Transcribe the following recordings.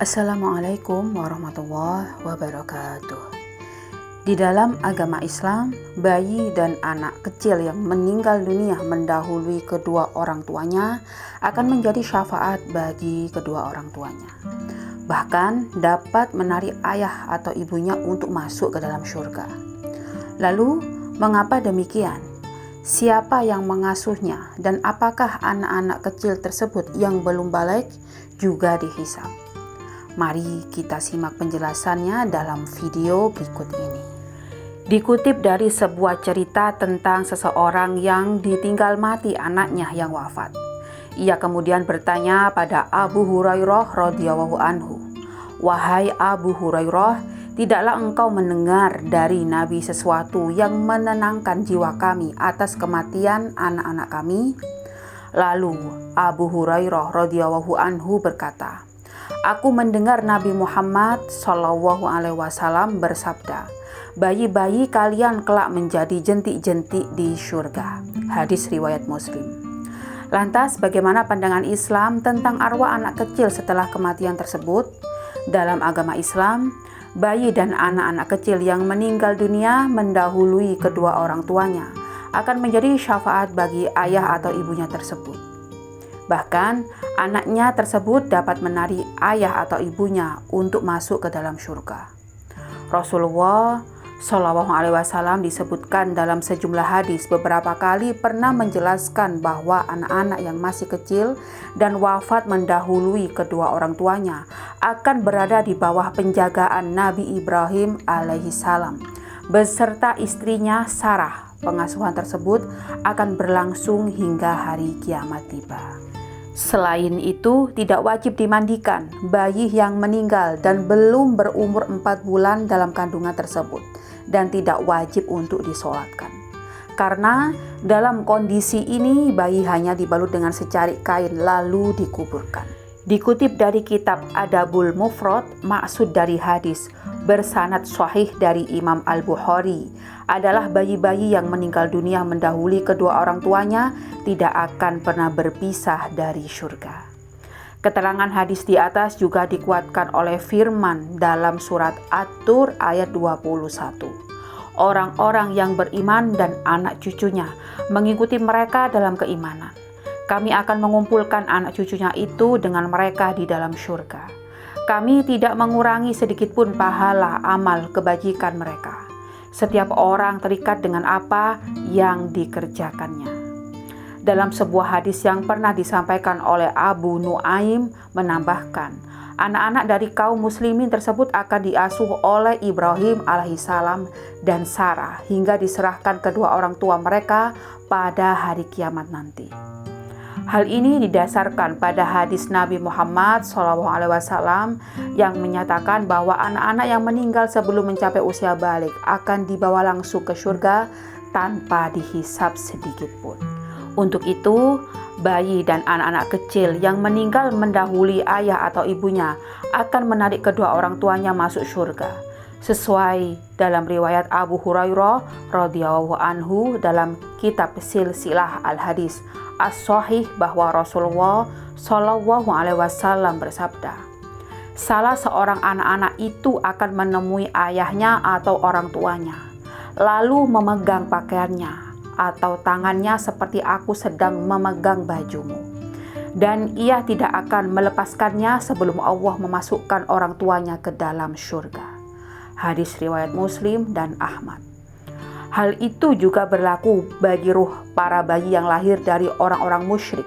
Assalamualaikum warahmatullahi wabarakatuh. Di dalam agama Islam, bayi dan anak kecil yang meninggal dunia mendahului kedua orang tuanya akan menjadi syafaat bagi kedua orang tuanya. Bahkan dapat menarik ayah atau ibunya untuk masuk ke dalam surga. Lalu, mengapa demikian? Siapa yang mengasuhnya dan apakah anak-anak kecil tersebut yang belum balik juga dihisab? Mari kita simak penjelasannya dalam video berikut ini. Dikutip dari sebuah cerita tentang seseorang yang ditinggal mati anaknya yang wafat. Ia kemudian bertanya pada Abu Hurairah radhiyallahu anhu, "Wahai Abu Hurairah, tidaklah engkau mendengar dari Nabi sesuatu yang menenangkan jiwa kami atas kematian anak-anak kami?" Lalu Abu Hurairah radhiyallahu anhu berkata, "Aku mendengar Nabi Muhammad SAW bersabda, bayi-bayi kalian kelak menjadi jentik-jentik di surga." Hadis riwayat Muslim. Lantas bagaimana pandangan Islam tentang arwah anak kecil setelah kematian tersebut? Dalam agama Islam, bayi dan anak-anak kecil yang meninggal dunia mendahului kedua orang tuanya akan menjadi syafaat bagi ayah atau ibunya tersebut. Bahkan anaknya tersebut dapat menarik ayah atau ibunya untuk masuk ke dalam surga. Rasulullah SAW disebutkan dalam sejumlah hadis beberapa kali pernah menjelaskan bahwa anak-anak yang masih kecil dan wafat mendahului kedua orang tuanya akan berada di bawah penjagaan Nabi Ibrahim alaihissalam beserta istrinya Sarah. Pengasuhan tersebut akan berlangsung hingga hari kiamat tiba. Selain itu, tidak wajib dimandikan bayi yang meninggal dan belum berumur 4 bulan dalam kandungan tersebut, dan tidak wajib untuk disolatkan. Karena dalam kondisi ini bayi hanya dibalut dengan secarik kain lalu dikuburkan. Dikutip dari kitab Adabul Mufrad, maksud dari hadis bersanad sahih dari Imam Al-Bukhari adalah bayi-bayi yang meninggal dunia mendahului kedua orang tuanya tidak akan pernah berpisah dari surga. Keterangan hadis di atas juga dikuatkan oleh firman dalam surat At-Tur ayat 21. Orang-orang yang beriman dan anak cucunya mengikuti mereka dalam keimanan. Kami akan mengumpulkan anak cucunya itu dengan mereka di dalam surga. Kami tidak mengurangi sedikitpun pahala amal kebajikan mereka. Setiap orang terikat dengan apa yang dikerjakannya. Dalam sebuah hadis yang pernah disampaikan oleh Abu Nuaim menambahkan, anak-anak dari kaum muslimin tersebut akan diasuh oleh Ibrahim alaihissalam dan Sarah hingga diserahkan kedua orang tua mereka pada hari kiamat nanti. Hal ini didasarkan pada hadis Nabi Muhammad SAW yang menyatakan bahwa anak-anak yang meninggal sebelum mencapai usia balik akan dibawa langsung ke surga tanpa dihisab sedikit pun. Untuk itu, bayi dan anak-anak kecil yang meninggal mendahului ayah atau ibunya akan menarik kedua orang tuanya masuk surga. Sesuai dalam riwayat Abu Hurairah radhiyallahu anhu dalam kitab Silsilah Al-Hadis As-Sahih bahwa Rasulullah SAW bersabda, salah seorang anak-anak itu akan menemui ayahnya atau orang tuanya, lalu memegang pakaiannya atau tangannya seperti aku sedang memegang bajumu. Dan ia tidak akan melepaskannya sebelum Allah memasukkan orang tuanya ke dalam surga. Hadis riwayat Muslim dan Ahmad. Hal itu juga berlaku bagi ruh para bayi yang lahir dari orang-orang musyrik.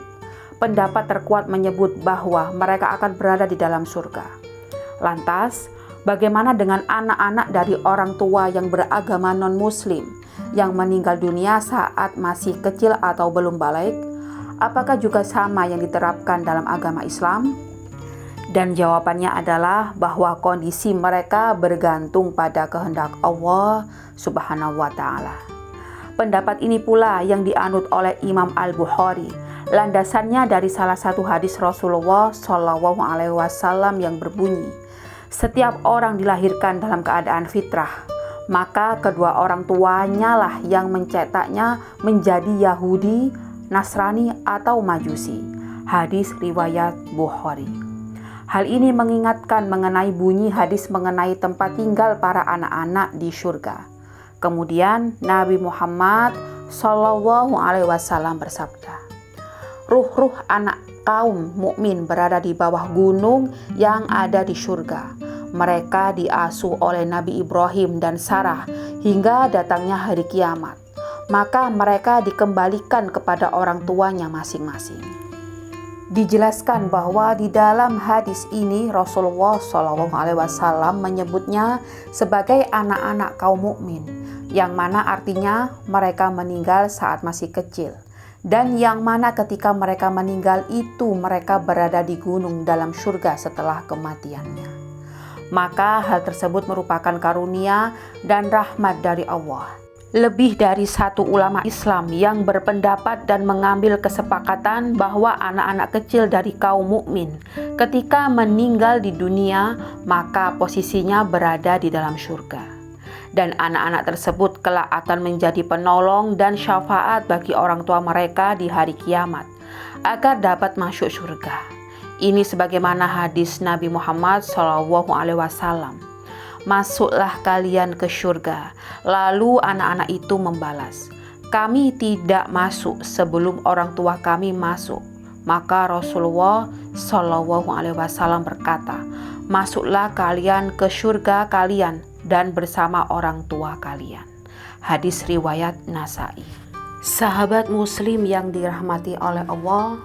Pendapat terkuat menyebut bahwa mereka akan berada di dalam surga. Lantas, bagaimana dengan anak-anak dari orang tua yang beragama non-muslim yang meninggal dunia saat masih kecil atau belum balik? Apakah juga sama yang diterapkan dalam agama Islam? Dan jawabannya adalah bahwa kondisi mereka bergantung pada kehendak Allah Subhanahu wa Ta'ala. Pendapat ini pula yang dianut oleh Imam Al-Bukhari. Landasannya dari salah satu hadis Rasulullah SAW yang berbunyi, setiap orang dilahirkan dalam keadaan fitrah, maka kedua orang tuanya lah yang mencetaknya menjadi Yahudi, Nasrani atau Majusi. Hadis riwayat Bukhari. Hal ini mengingatkan mengenai bunyi hadis mengenai tempat tinggal para anak-anak di surga. Kemudian Nabi Muhammad SAW bersabda, "Ruh-ruh anak kaum mukmin berada di bawah gunung yang ada di surga. Mereka diasuh oleh Nabi Ibrahim dan Sarah hingga datangnya hari kiamat. Maka mereka dikembalikan kepada orang tuanya masing-masing." Dijelaskan bahwa di dalam hadis ini Rasulullah SAW menyebutnya sebagai anak-anak kaum mukmin, yang mana artinya mereka meninggal saat masih kecil, dan yang mana ketika mereka meninggal itu mereka berada di gunung dalam surga setelah kematiannya. Maka hal tersebut merupakan karunia dan rahmat dari Allah. Lebih dari satu ulama Islam yang berpendapat dan mengambil kesepakatan bahwa anak-anak kecil dari kaum mukmin ketika meninggal di dunia maka posisinya berada di dalam surga, dan anak-anak tersebut kelak akan menjadi penolong dan syafaat bagi orang tua mereka di hari kiamat agar dapat masuk surga. Ini sebagaimana hadis Nabi Muhammad SAW, "Masuklah kalian ke surga." Lalu anak-anak itu membalas, "Kami tidak masuk sebelum orang tua kami masuk." Maka Rasulullah SAW berkata, "Masuklah kalian ke surga kalian dan bersama orang tua kalian." Hadis riwayat Nasai. Sahabat muslim yang dirahmati oleh Allah,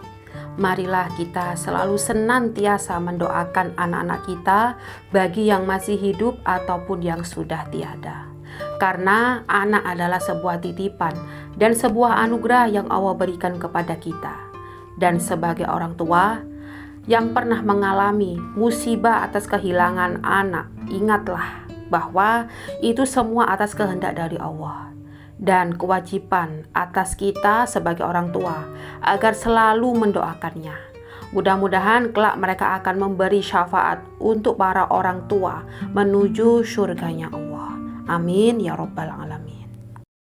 marilah kita selalu senantiasa mendoakan anak-anak kita bagi yang masih hidup ataupun yang sudah tiada. Karena anak adalah sebuah titipan dan sebuah anugerah yang Allah berikan kepada kita. Dan sebagai orang tua yang pernah mengalami musibah atas kehilangan anak, ingatlah bahwa itu semua atas kehendak dari Allah. Dan kewajiban atas kita sebagai orang tua agar selalu mendoakannya. Mudah-mudahan kelak mereka akan memberi syafaat untuk para orang tua menuju surganya Allah. Amin ya Rabbal Alamin.